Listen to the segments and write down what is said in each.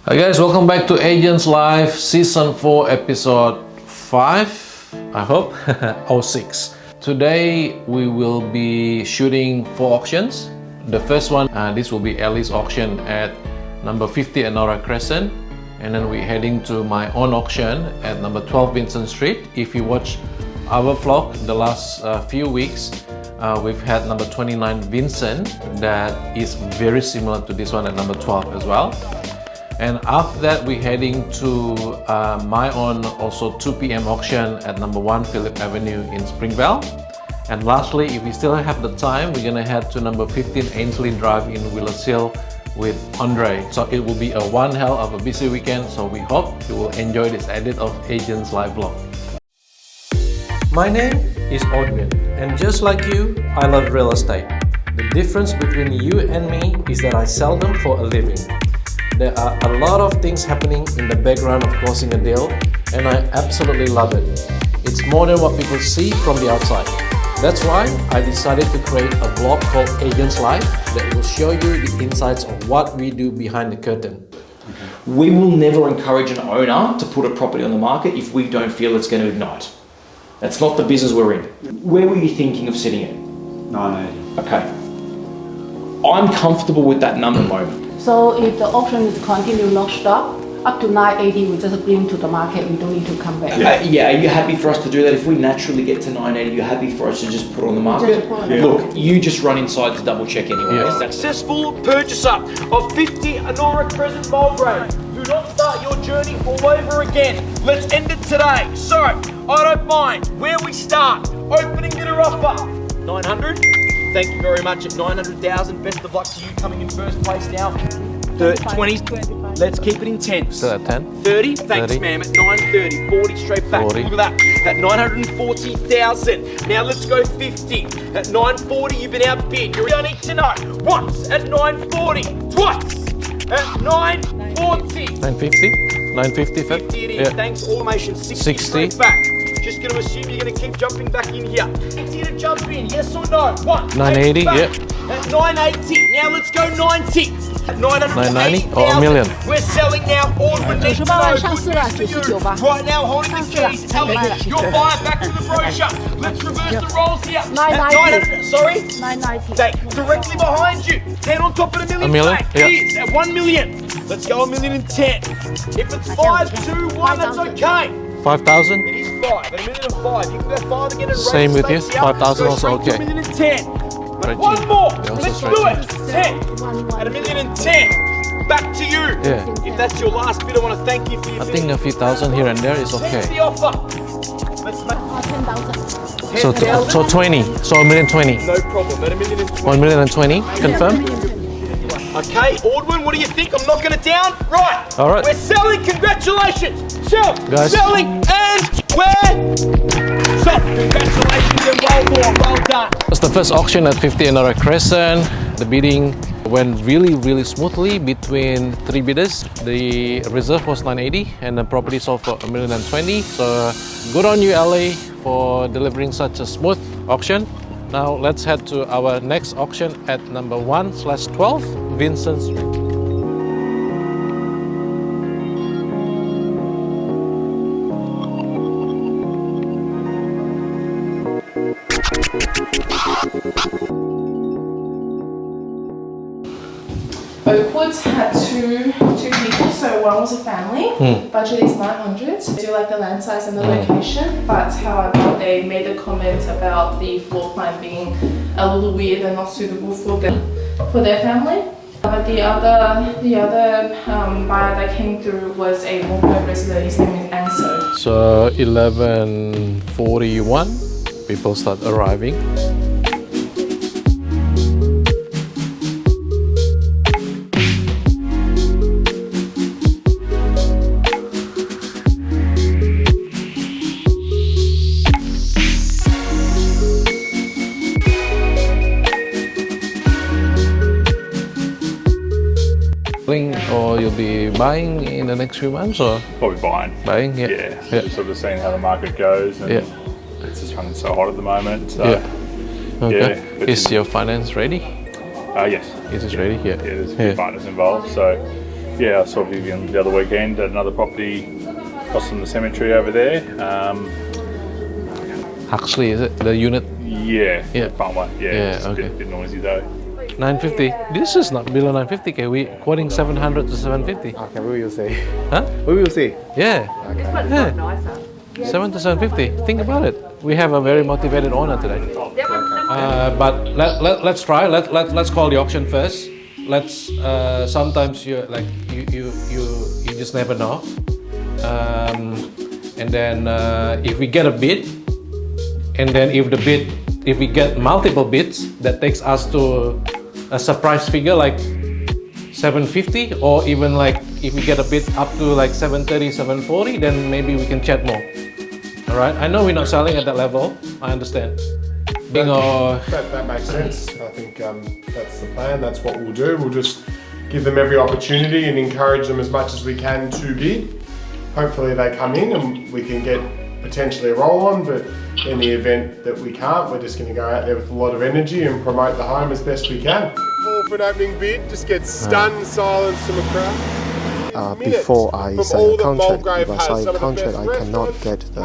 Hi guys, welcome back to Agents Live Season 4 Episode 5, I hope, or 6. Today we will be shooting 4 auctions. The first one, this will be Ellie's auction at number 50 Enora Crescent, and then we're heading to my own auction at number 12 Vincent Street. If you watch our vlog the last few weeks, we've had number 29 Vincent that is very similar to this one at number 12 as well. And after that, we're heading to my own also 2 p.m. auction at number 1 Phillip Avenue in Springvale. And lastly, if we still have the time, we're gonna head to number 15 Ainsley Drive in Willers Hill with Andre. So it will be a one hell of a busy weekend, so we hope you will enjoy this edit of Agents Live vlog. My name is Odwin, and just like you, I love real estate. The difference between you and me is that I sell them for a living. There are a lot of things happening in the background of closing a deal, and I absolutely love it. It's more than what people see from the outside. That's why I decided to create a vlog called Agents Live that will show you the insights of what we do behind the curtain. We will never encourage an owner to put a property on the market if we don't feel it's going to ignite. That's not the business we're in. Where were you thinking of sitting it? 980. Okay. I'm comfortable with that number moment. So if the auction is continue non-stop, up to 980, we just bring to the market, we don't need to come back. Yeah, are you happy for us to do that? If we naturally get to 980, you're happy for us to just put it on the market? Look, you just run inside to double check anyway. Yeah. Successful purchaser of 50 Enora Crescent Mulgrave. Do not start your journey all over again. Let's end it today. So, I don't mind where we start. Opening bidder offer, 900. Thank you very much at 900,000. Best of luck to you coming in first place now. 20. Let's keep it in 10. Still at 10? 30. Thanks, 30. ma'am. At 930. 40 straight back. 40. Look at that. At 940,000. Now let's go 50. At 940, you've been outbid. You don't need to know. Once at 940. Twice at 940. 950? 950 Feb? 50 it is. Yeah. Thanks, automation. 60 60. straight back. Just going to assume you're going to keep jumping back in here. 80 to jump in, yes or no? 980, yeah. At 980. Now let's go 90. At 990 or a million. We're selling now. Order needs to know. Good news for you. Right now, holding the keys. Telling your buyer back to the brochure. Let's reverse the roles here. At 900. Sorry? 990. Directly behind you. 10 on top of A a million. million? Yeah. Is at 1 million. Let's go 1,010,000. If it's 5, 2, 1, that's okay. 5,000? It is 5, at 1,005,000. You can go 5 again and Same with you, 5,000 also okay. 1,010,000. But Right, one Gene. more. They also Let's stretch do it. it. 10 at 1,010,000. Back to you. Yeah. If that's your last bid, I want to thank you for your I think a few thousand here and there is What's okay. the offer? Let's make 10,000. So 20. So 1,020,000. No problem. At 1,020,000. 1,020,000. Confirm? Okay, Ordwin, what do you think? I'm knocking it down. Right. All right. We're selling. Congratulations. Sell. Guys. Selling and we're sold. Congratulations and well done. That's the first auction at 50 Enora Crescent. The bidding went really smoothly between 3 bidders. The reserve was 980 and the property sold for 1,020,000. So good on you, LA, for delivering such a smooth auction. Now let's head to our next auction at number 1/12 Vincent Street. Oakwood's had two people, so one was a family. Budget is 900. I do like the land size and the location, but however they made a comment about the floor plan being a little weird and not suitable for their family. But the other buyer that came through was a Mulgrave resident. His name is Anso. So 11:41, people start arriving. Or you'll be buying in the next few months, or Probably buying. buying? Yeah. Yeah. Just sort of seeing how the market goes, and Yeah. it's just running so hot at the moment. So, Yeah. Okay. Yeah, but Is your finance ready? yes. Is it ready? Yeah. Yeah, there's a few partners involved, so Yeah, I saw Vivian the other weekend at another property across from the cemetery over there. Huxley, is it? The unit? Yeah, Yeah. the front one. Yeah, Yeah, it's okay. a bit noisy though. 950. This is not below 950k. We quoting 700 to 750. Okay, we will see. Huh? We will see. Yeah. Yeah. 7 to 750. Think about it. We have a very motivated owner today. But let's try. Let's call the auction first. Let's. Sometimes you just never know. And then if we get a bid, and then if we get multiple bids, that takes us to a surprise figure like 750, or even like if we get a bid up to like 730, 740, then maybe we can chat more. All right. I know we're not selling at that level. I understand. That makes sense. I think that's the plan. That's what we'll do. We'll just give them every opportunity and encourage them as much as we can to bid. Hopefully they come in and we can get potentially a roll on, but in the event that we can't, we're just going to go out there with a lot of energy and promote the home as best we can. Call for an opening bid, just get stunned silence from a crowd. Before I sign a contract, if I sign a contract, I cannot get the...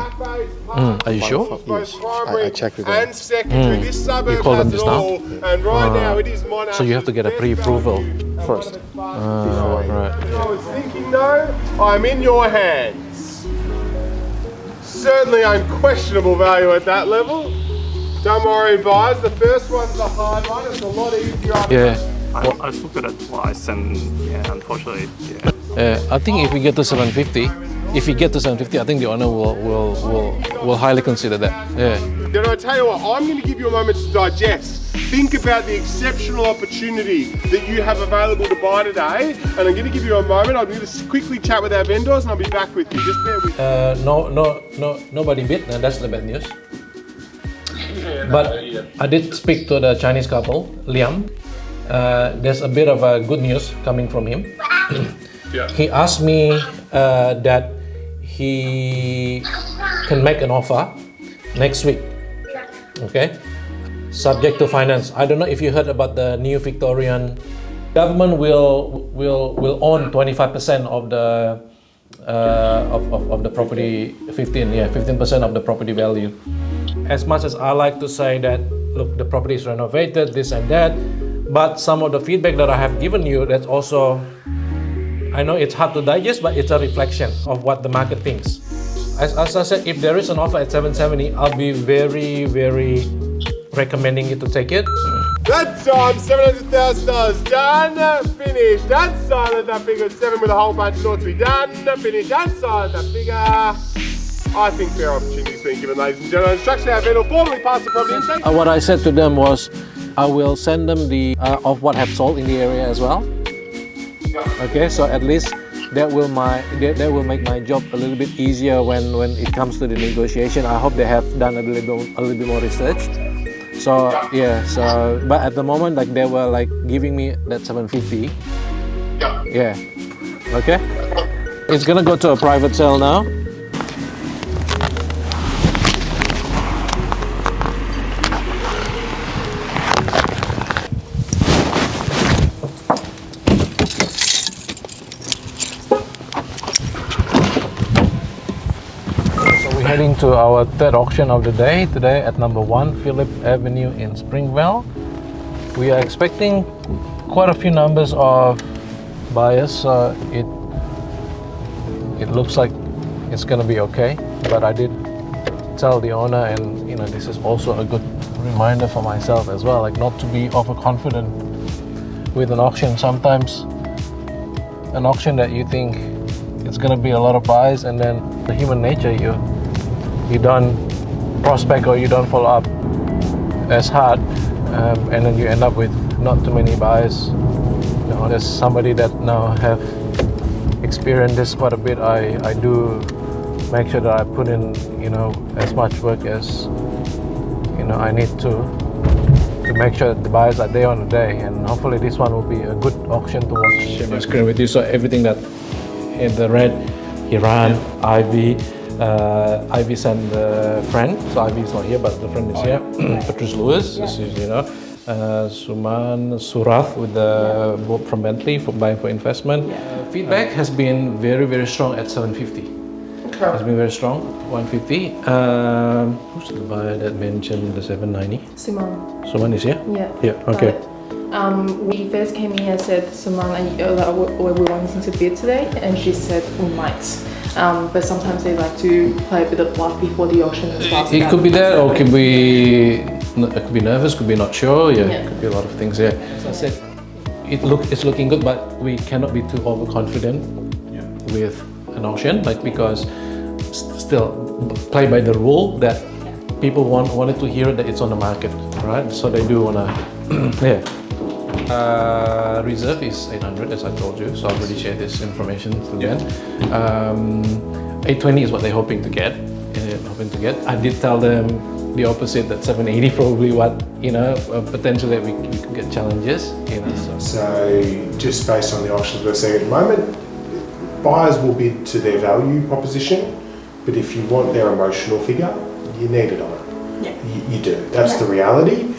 Are you sure? Yes, I checked with them. And secondary, this suburb You called them has just it now? all, and right now it is Monash. So you have to get a pre-approval First. Right. I was thinking, no, I'm in your hands. Certainly unquestionable value at that level. Don't worry, buyers. The first one's the hard one. It's a lot easier after. Yeah. I looked at it twice, and yeah, unfortunately, yeah. I think if we get to 750, I think the owner will highly consider that. Yeah. Then I tell you what, I'm going to give you a moment to digest. Think about the exceptional opportunity that you have available to buy today, and I'm going to give you a moment. I'm going to quickly chat with our vendors, and I'll be back with you. Just bear with me. Nobody bid. That's the bad news. But I did speak to the Chinese couple, Liam. There's a bit of good news coming from him. He asked me that he can make an offer next week. Okay, subject to finance. I don't know if you heard about the new Victorian government will own 25% of the of the property, 15% of the property value. As much as I like to say that, look, the property is renovated, this and that, but some of the feedback that I have given you, that's also, I know it's hard to digest, but it's a reflection of what the market thinks. As I said, if there is an offer at 770, I'll be very, very recommending you to take it. That's on $700,000 done, finished. That's on that figure 7 with a whole bunch of noughts. We done, finished. That's on that figure. I think fair opportunity has been given, ladies and gentlemen. Instruction have been formally passed the property intake. What I said to them was, I will send them the of what have sold in the area as well. Okay, so at least that will make my job a little bit easier when it comes to the negotiation. I hope they have done a little bit more research. So yeah, but at the moment, like, they were like giving me that 750. Yeah. Okay. It's gonna go to a private sale now. Heading to our third auction of the day, today at number 1 Phillip Avenue in Springvale. We are expecting quite a few numbers of buyers, so it looks like it's gonna be okay. But I did tell the owner, and you know, this is also a good reminder for myself as well, like not to be overconfident with an auction. Sometimes an auction that you think it's gonna be a lot of buys, and then the human nature, you don't prospect or you don't follow up as hard, and then you end up with not too many buys. You know, there's somebody that now have experienced this quite a bit. I do make sure that I put in, you know, as much work as, you know, I need to make sure that the buyers are there on the day, and hopefully this one will be a good auction to watch. Share my screen with you. So everything that in the red, Iran, Ivy. Ivy sent the friend, so Ivy is not here, but the friend is here. Patrice Lewis, this is, you know, Suman Surath with the book from Bentley for buying for investment. Feedback has been very strong at 750. Has been very strong, 150. Who's the buyer that mentioned the 790? Simon. Suman is here? Yeah. Yeah, okay. We first came here and said, Simon, were we wanting to bid today? And she said, we might. But sometimes they like to play a bit of bluff before the auction as well. It could be that, or it could be nervous, could be not sure. Yeah, it could be a lot of things. Yeah. As I said, it's looking good, but we cannot be too overconfident with an auction, like, because still play by the rule that people wanted to hear that it's on the market, right? So they do wanna, yeah. Reserve is 800, as I told you, so I've already shared this information to them. 820 is what they're hoping to get. I did tell them the opposite, that 780 probably what, you know, potentially we could get challenges, you know. So just based on the options we're seeing at the moment, buyers will bid to their value proposition, but if you want their emotional figure, you need it on it. Yeah. You do. That's the reality.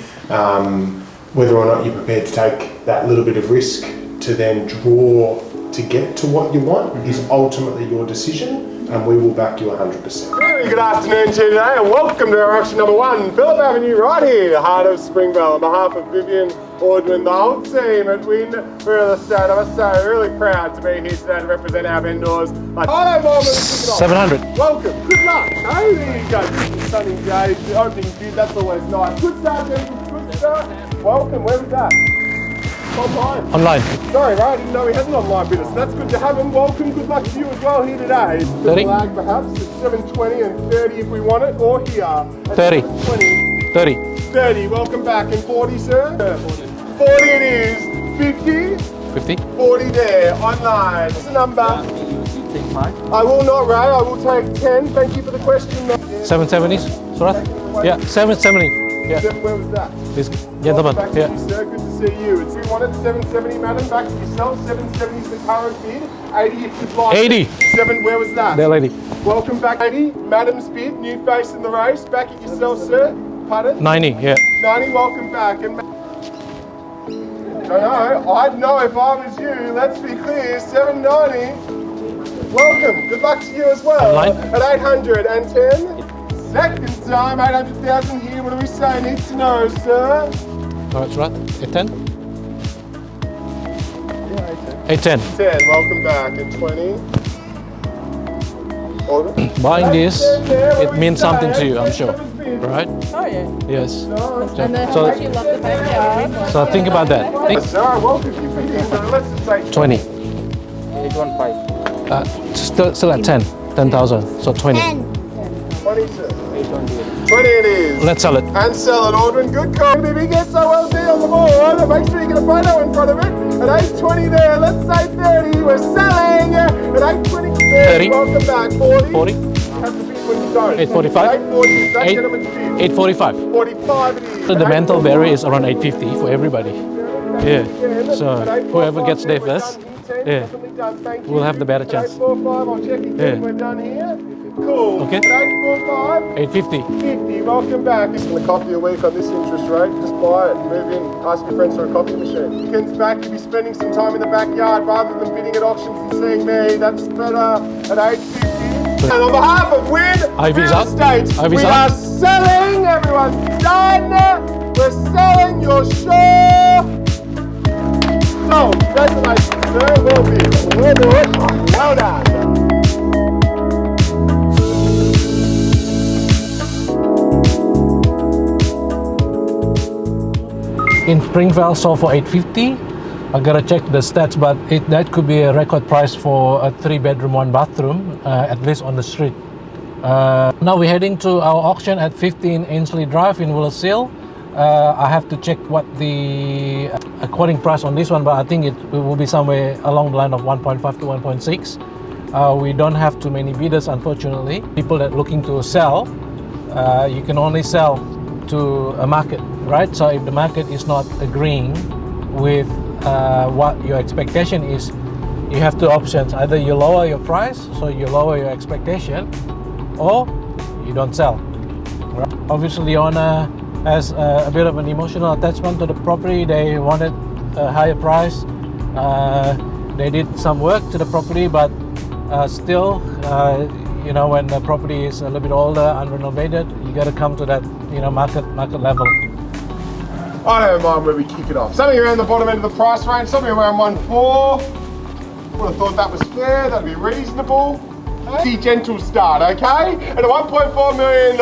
Whether or not you're prepared to take that little bit of risk to then draw to get to what you want is ultimately your decision, and we will back you 100%. Very good afternoon to you today, and welcome to our auction number 1, Phillip Avenue, right here, the heart of Springvale. On behalf of Vivian, Audwin, the whole team at Win Real Estate, I must say, we're really proud to be here today to represent our vendors. Like, 700. Welcome. Good luck. Hey, there you go. Sunny day, the opening bid, that's always nice. Good start, gentlemen. Good start. Welcome. Where was that? Online. Online. Sorry, right? I didn't know we had an online bidder, so that's good to have him. Welcome. Good luck to you as well here today. 30. Flag perhaps. It's 720 and 30 if we want it, or here. At 30. 20. 30. 30. Welcome back. And 40, sir? 40 it is. 50. 50. 40 there. Online. What's the number? I will not, Ray. I will take 10. Thank you for the question. 770s, Surath? Yeah, 770. Yeah. Where was that? This gentleman. Back to you, sir. Good to see you. It's 770, madam. Back to yourself. 770 is the current bid. 80 if you'd like. 80. 7. Where was that? There, lady. Welcome back, 80. Madam's bid. New face in the race. Back at yourself, sir. Pardon? 90. Yeah. 90. Welcome back. And no, I'd know if I was you. Let's be clear. 790. Welcome. Good luck to you as well. Online. At 810. Second time, 800,000 here. What do we say? Need to know, sir. Alright, Surath. 810. Yeah, 810. 10. Welcome back. And 20. Order. Buying this, it means something to you, I'm sure. Right? Oh yeah. Yes. And then how much you love the backyard? So think about that. Think Sir, I welcome you for here. So let's just say 20. 815. Still at 10. 10,000. So 20. 20, sir. 20 it is. Let's sell it. And sell it, Audwin. Good call. If he gets so well on the board, make sure you get a photo in front of it. At 820 there, let's say 30. We're selling at 820. 30. Welcome back. 40. 40. Have to bid when you don't. 845. 840 is that gentleman's bid. 845. 45 it is. So the mental barrier is around 850 for everybody. Yeah. So whoever gets there first, yeah, we'll have the better chance. 845, I'll check again. We're done here. Cool. Okay. 845. 850. 50. Welcome back. Just a copy a week on this interest rate. Just buy it, move in, ask your friends for a copy machine. Weekends back, you'll be spending some time in the backyard rather than bidding at auctions and seeing me. That's better at 850. And on behalf of Win Real Estate, we are selling. Everyone's done. We're selling your show. So, congratulations, sir. Well bid. Well done. Well done. In Springvale, sold for 850. I gotta check the stats, but that could be a record price for a 3-bedroom, 1-bathroom, at least on the street. Now we're heading to our auction at 15 Ainsley Drive in Willowshill. I have to check what the quoting price on this one, but I think it will be somewhere along the line of 1.5 to 1.6. We don't have too many bidders, unfortunately. People that are looking to sell, you can only sell to a market, right? So if the market is not agreeing with what your expectation is, you have two options. Either you lower your price, so you lower your expectation, or you don't sell. Right? Obviously, on has a bit of an emotional attachment to the property. They wanted a higher price. They did some work to the property, but still, you know, when the property is a little bit older, unrenovated, you got to come to that, you know, market level. I don't mind where we kick it off. Something around the bottom end of the price range, something around 1.4. Would have thought that was fair, that'd be reasonable. The gentle start, okay? At $1.4 million,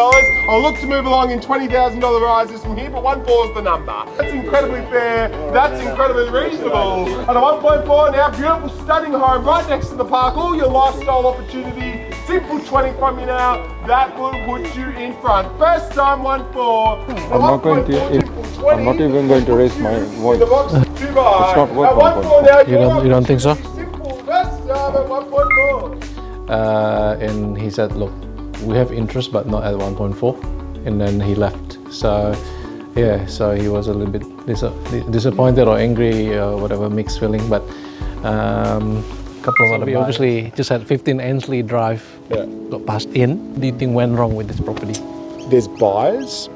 I'll look to move along in $20,000 rises from here, but 1.4 is the number. That's incredibly fair, that's incredibly reasonable. At a 1.4 now, beautiful, stunning home right next to the park, all your lifestyle opportunity, simple 20 from you now, that will put you in front. First time 1.4. I'm not even going to raise my voice. It's not worth 1.4. You don't think so? Simple, first time at 1.4. And he said, look, we have interest but not at 1.4, and then he left. So yeah, so he was a little bit disappointed or angry or whatever, mixed feeling. But couple of other we obviously just had 15 Ainsley Drive, got passed in. What do you think went wrong with this property? There's buyers,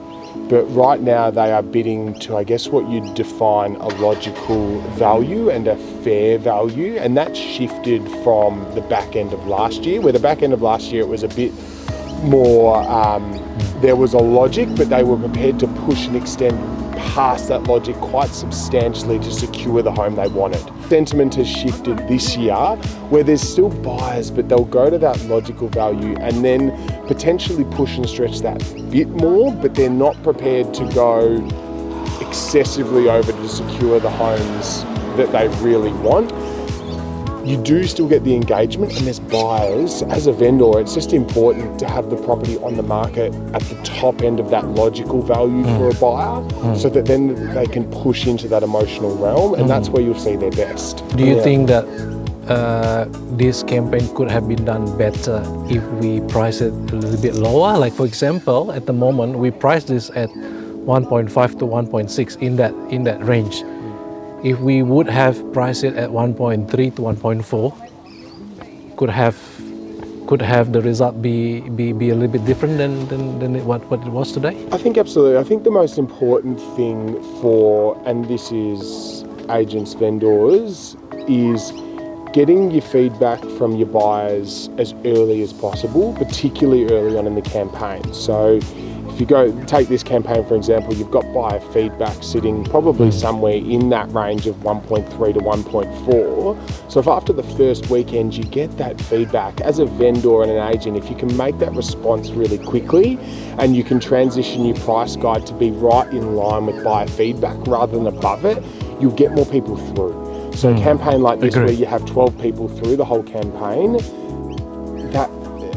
but right now they are bidding to, I guess, what you'd define a logical value and a fair value, and that shifted from the back end of last year, where the back end of last year it was a bit more, there was a logic, but they were prepared to push and extend past that logic quite substantially to secure the home they wanted. Sentiment has shifted this year, where there's still buyers, but they'll go to that logical value and then potentially push and stretch that bit more, but they're not prepared to go excessively over to secure the homes that they really want. You do still get the engagement, and there's buyers. As a vendor, it's just important to have the property on the market at the top end of that logical value for a buyer, so that then they can push into that emotional realm, and that's where you'll see their best. Do you think that this campaign could have been done better if we price it a little bit lower? Like, for example, at the moment we price this at 1.5 to 1.6 in that range. If we would have priced it at 1.3 to 1.4, could have the result be a little bit different than what it was today? I think absolutely. I think the most important thing for, and this is agents, vendors, is getting your feedback from your buyers as early as possible, particularly early on in the campaign. So if you go take this campaign for example, you've got buyer feedback sitting probably somewhere in that range of 1.3 to 1.4. So if after the first weekend you get that feedback as a vendor and an agent, if you can make that response really quickly and you can transition your price guide to be right in line with buyer feedback rather than above it, you'll get more people through. So a campaign like this where you have 12 people through the whole campaign,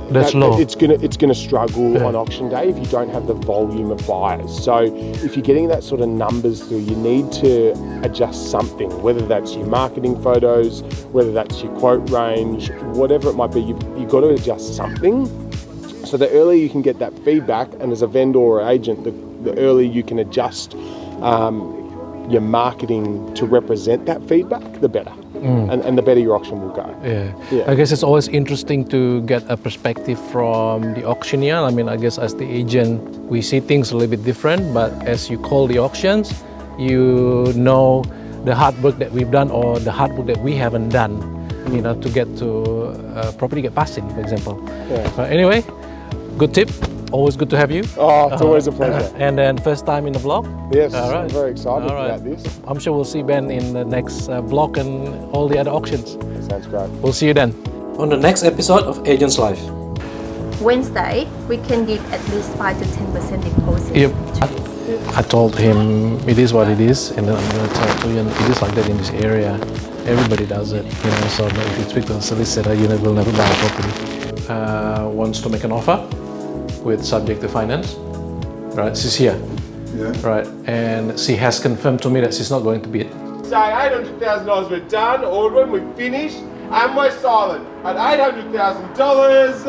that's low. It's gonna struggle on auction day if you don't have the volume of buyers. So if you're getting that sort of numbers through, you need to adjust something, whether that's your marketing photos, whether that's your quote range, whatever it might be, you've got to adjust something. So the earlier you can get that feedback, and as a vendor or agent, the earlier you can adjust your marketing to represent that feedback, the better. And the better your auction will go. I guess it's always interesting to get a perspective from the auctioneer. I mean, I guess as the agent, we see things a little bit different, but as you call the auctions, you know the hard work that we've done or the hard work that we haven't done, you know, to get to property get passed in, for example. But anyway, good tip. Always good to have you. Oh, it's always a pleasure. And then first time in the vlog? Yes, all right. I'm very excited about this. I'm sure we'll see Ben in the next vlog and all the other auctions. Sounds great. We'll see you then. On the next episode of Agents Life. Wednesday, we can give at least 5 to 10% deposit. Yep. I told him it is what it is, and then I'm going to tell you it is like that in this area. Everybody does it, you know. So if you speak to a solicitor, you will never buy a property. Wants to make an offer with subject to finance, right? She's here, right? And she has confirmed to me that she's not going to bid. Say $800,000 we're done, ordering, we're finished, and we're silent at $800,000.